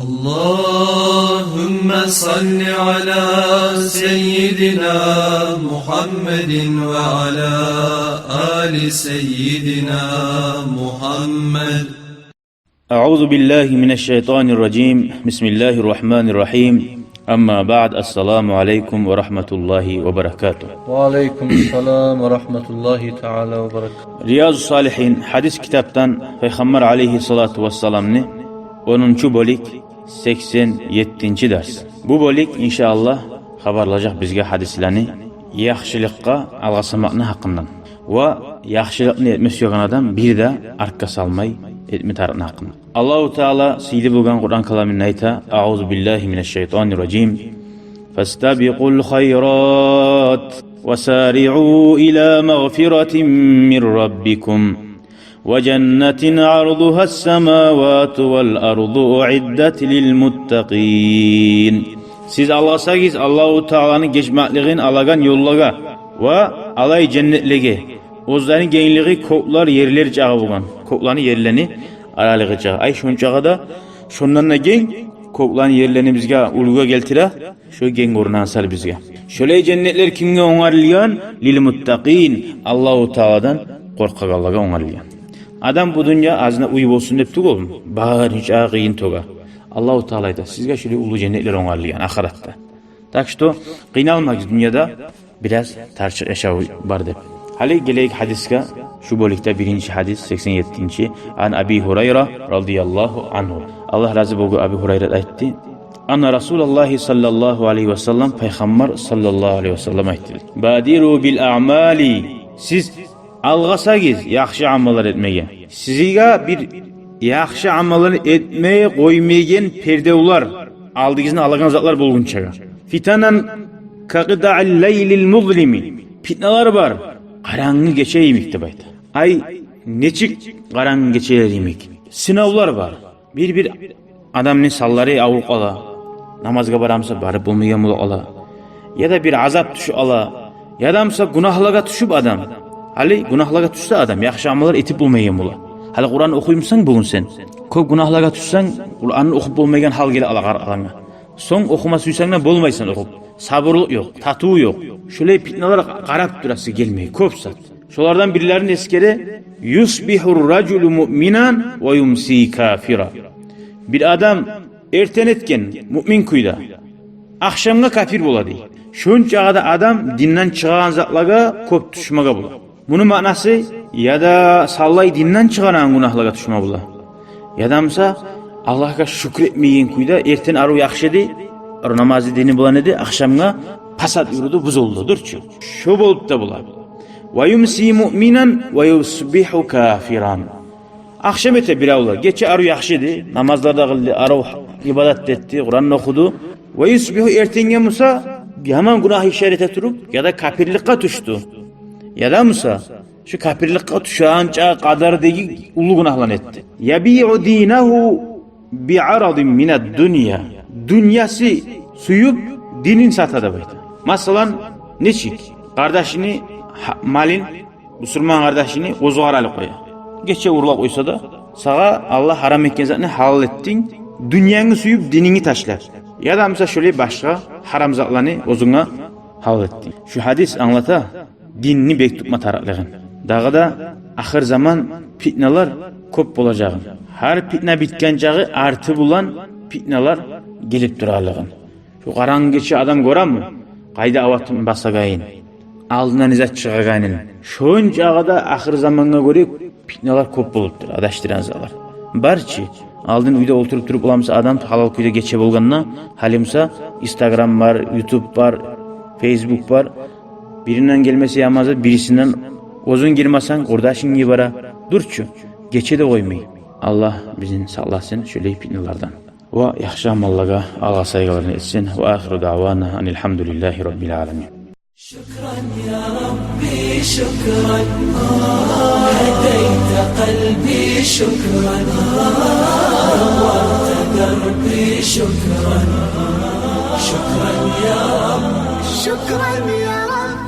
اللهم صل على سيدنا محمد وعلى آل سيدنا محمد. أعوذ بالله من الشيطان الرجيم. بسم الله الرحمن الرحيم. أما بعد السلام عليكم ورحمة الله وبركاته. وعليكم السلام ورحمة الله تعالى وبركاته. Riyaz-ı Salihin hadis kitaptan Peygamber aleyhissalatu vesselam'ni 10. bolik 87. ders. Bu bolik inşallah xabarlayacak bizge hadislerini yaxşılıkka alğasamakны hakkından. Ve yaxşılıkны etmesi yoğun adam bir de arka salmay etmi tarıqны hakkından. Allahu Teala siyli bulgan Kur'an kalamını ayta. A'udhu billahi mineşşeytanirracim. Fastabiqul khayrat وسارعوا إلى مغفرة من ربكم وجنة عرضها السماوات والأرض أعدت للمتقين. Siz Allah'sağız Allahu Teala'nın geçmekliğin alagan yollaga ve alay cennetlige. Ozların genliği koklar yerler çağı bulgan. Koklarını yerlerini aralığı çağı. Ay şunçağı da şundan da gen koklarını yerlerini bizge uluga geltire. Şu gen korunan sal bizge. Şöyle cennetler kimge onarılgan? Lil muttaqin. Allahu Teala'dan korkak Allah'a onarılgan. Adam bu dünya azına uyup olsun depti oğlum. Bağır hiç ağıyın toga. Allahu Teala'yda sizge şöyle ulu cennetler onarılgan ahiratta. Tak što kıynalmak dünyada biraz tarçık yaşağı var dep. Hali geleyik hadiska şu bolikte birinci hadis 87. An Abi Hurayra radıyallahu anhu. Allah razı olsun Abi Hurayra aytti. Anna Resulullah sallallahu aleyhi ve sellem Peygamber sallallahu aleyhi ve sellem aytti. Badiru bil a'mali. Siz alğasagız yaxşı amallar etmeye. Siziga bir yaxşı amallar etmeye koymayan perdeular aldığınızda alagan zatlar bulgunçaga. Fitanan kaqida'il leylil muzlimi. Fitnalar var. Karanlığı geçeyimik de bayta. Ay neçik karanlığı geçeyimik. Sınavlar var. Bir adamın salları avuk ala. Namazga baramsa barıp bulmayan bulu ala. Ya da bir azap tuşu ala. Ya damsa gunahlaga tuşup adam. Hali gunahlaga tuşsa adam. Yaxşı amalar etip bulmayan bulu. Hali Kur'an okuyumsan bugün sen. Köp gunahlaga tuşsan Kur'an'ı okup bulmayan hal gele alana. Son okuma suysan bulmaysan okup. Sabırlık yok, tatuğu yok. Şöyle fitnalar karap durası gelmeyi köp sat. Şolardan birilerinin eskere yusbihur raculu mu'minan ve yumsi kafira. Bir adam erten etken mümin kuyda. Akşamga kafir buladı. Şunca da adam dinden çıkan zatlaga köp düşmaga bula. Bunun manası ya da sallay dinden çıkaran günahlarga düşma bula. Ya damsa Allah'a şükretmeyen kuyda erten aru yaxşıdı. Aru namazı dini bulan edi, akşamga pasat yürüdü, buzuldudur çu. Şu bolup da bula. Ve yumsi mu'minan ve yusbihu kafiran. Akşam ete bir avla. Geçe aru yaxşıdı, namazlarda kıldı, aru ibadat etti, Kur'an okudu. Ve yusbihu ertenge Musa, hemen günah işarete turup ya da kafirlikka tuştu. Ya da Musa, şu kafirlikka tuşağınca kadar değil, ulu günahlan etti. Yabi'u dinahu bi'aradin mined dünya. Dünyası suyup dinin satada baydı. Masalan neçik? Kardeşini malin Müslüman kardeşini ozuğaralı koya. Geçe uğurla koysa da sağa Allah haram etken zatını halal ettin. Dünyanı suyup dinini taşlar. Ya da mesela şöyle başka haram zatlarını ozuna halal ettin. Şu hadis anlata dinini bek tutma taraklığın. Dağı da ahir zaman fitnalar köp olacağın. Her fitna bitken çağı artı bulan fitnalar gelip durarlığın. Şu karanlık geçi adam gören mi? Kayda avatın basagayın. Aldından izat çıkagayın. Şunca da ahir zamanına göre fitnalar köp boluptur. Adaştıran zalar. Barçı aldın uyda oturup durup olamsa adam halal kuyda geçe bolganına halimsa Instagram var, YouTube var, Facebook var. Birinden gelmesi yamazı birisinden uzun girmesen kordaşın gibi bara. Durçu. Geçe de koymayı. Allah bizim sallasın şöyle fitnalardan. Ve yaxşı amallarga Allah'a saygılarını etsin. Ve ahiru davana enelhamdülillahi rabbil alemin. Şükran ya Rabbi şükran. Hedeyte kalbi şükran. Nawarte derbi şükran. Şükran ya Rabbi. Şükran ya Rabbi.